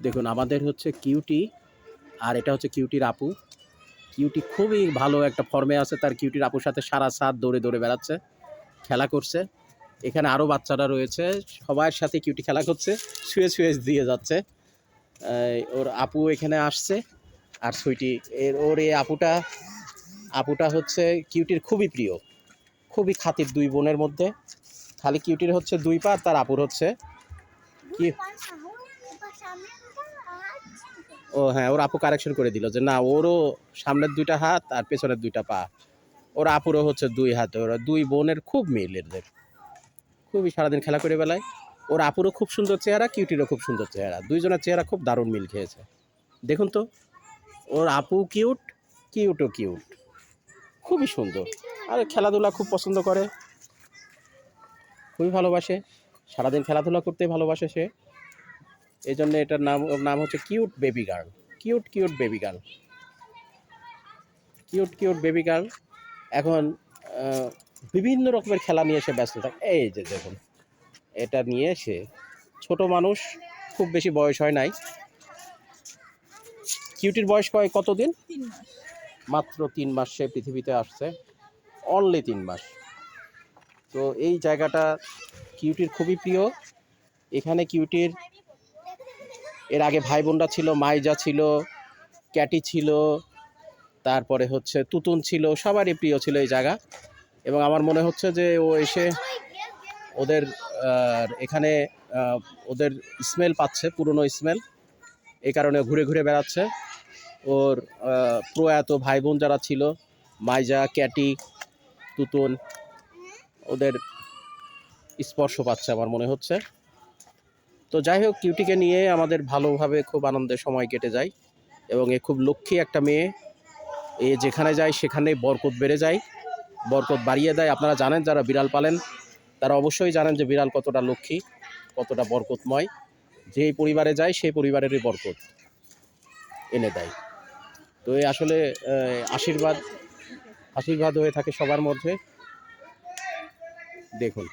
দেখুন আমাদের হচ্ছে কিউটি, আর এটা হচ্ছে কিউটির আপু। কিউটি খুবই ভালো একটা ফর্মে আছে, তার কিউটির আপুর সাথে সারা সাত দৌড়ে দৌড়ে বেড়াচ্ছে, খেলা করছে। এখানে আরও বাচ্চারা রয়েছে, সবার সাথে কিউটি খেলা করছে, শুয়ে শুয়ে দিয়ে যাচ্ছে। ওর আপু এখানে আসছে, আর সুইটি ওর এই আপুটা আপুটা হচ্ছে কিউটির খুবই প্রিয়, খুবই খাতির দুই বোনের মধ্যে। খালি কিউটির হচ্ছে দুই পা, তার আপুর হচ্ছে কি, ও হ্যাঁ, ওর আপু কারেকশন করে দিল যে না, ওরও সামনের দুইটা হাত আর পেছনের দুইটা পা। ওর আপুরও হচ্ছে দুই হাতে। ওরা দুই বোনের খুব মিল এদের, খুবই সারাদিন খেলা করে বেলায়। ওর আপুরও খুব সুন্দর চেহারা, কিউটিরও খুব সুন্দর চেহারা, দুইজনের চেহারা খুব দারুণ মিল খেয়েছে। দেখুন তো, ওর আপু কিউট, কিউটও কিউট, খুবই সুন্দর। আর খেলাধুলা খুব পছন্দ করে, খুবই ভালোবাসে, সারাদিন খেলাধুলা করতে ভালোবাসে সে। এই জন্য এটার নাম, ওর নাম হচ্ছে cute baby girl. Cute cute baby girl, cute cute baby girl. এখন বিভিন্ন রকমের খেলা নিয়ে সে ব্যস্ত থাকে। এই যে দেখুন, এটা নিয়ে সে ছোট মানুষ, খুব বেশি বয়স হয় নাই। কিউটির বয়স কতদিন? 3 মাস। মাত্র 3 মাস সে পৃথিবীতে আসছে, অনলি 3 মাস। তো এই জায়গাটা কিউটির খুবই প্রিয়। এখানে কিউটির এর আগে ভাই বোনরা ছিল, মাইজা ছিল, ক্যাটি ছিল, তারপরে হচ্ছে তুতুন ছিল, সবারই প্রিয় ছিল এই জায়গা। এবং আমার মনে হচ্ছে যে ও এসে ওদের এখানে ওদের স্মেল পাচ্ছে, পুরনো স্মেল, এই কারণে ঘুরে ঘুরে বেড়াচ্ছে। ওর প্রয়াত ভাই বোন যারা ছিল, মাইজা, ক্যাটি, তুতুন, ওদের স্পর্শ পাচ্ছে আমার মনে হচ্ছে। তো যাই হোক, কিউটিকে নিয়ে আমাদের ভালোভাবে খুব আনন্দের সময় কেটে যায়। এবং এ খুব লক্ষ্মী একটা মেয়ে, এ যেখানে যায় সেখানেই বরকত বেড়ে যায়, বরকত বাড়িয়ে দেয়। আপনারা জানেন, যারা বিড়াল পালেন তারা অবশ্যই জানেন যে বিড়াল কতটা লক্ষ্মী, কতটা বরকতময়। যেই পরিবারে যায় সেই পরিবারেরই বরকত এনে দেয়। তো এই আসলে আশীর্বাদ আশীর্বাদ হয়ে থাকে সবার মধ্যে। দেখুন।